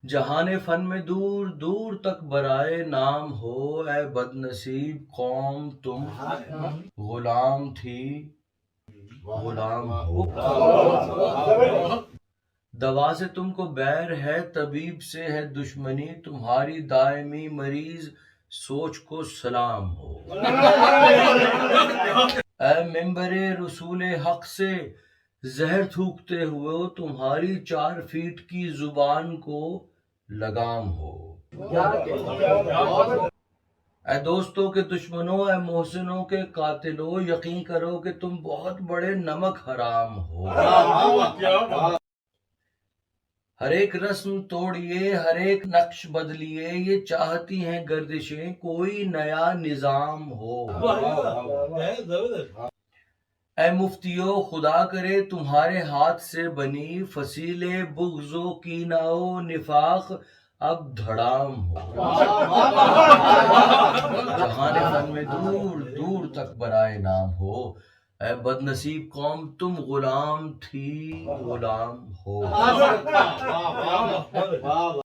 جہان فن میں دور دور تک برائے نام ہو، اے بد نصیب قوم تم غلام تھی غلام ہو۔ دوا سے تم کو بیر ہے، طبیب سے ہے دشمنی، تمہاری دائمی مریض سوچ کو سلام ہو۔ اے ممبر رسول حق سے زہر تھوکتے ہوئے، تمہاری 4 فیٹ کی زبان کو لگام ہو۔ اے دوستوں کے دشمنوں، اے محسنوں کے قاتلوں، یقین کرو کہ تم بہت بڑے نمک حرام ہو۔ ہر ایک رسم توڑیے، ہر ایک نقش بدلیے، یہ چاہتی ہیں گردشیں کوئی نیا نظام ہو۔ اے مفتیو، خدا کرے تمہارے ہاتھ سے بنی فصیل بغض و کینہ و نفاق اب دھڑام ہو۔ جہان فن میں دور دور تک برائے نام ہو، اے بد نصیب قوم تم غلام تھی غلام ہو۔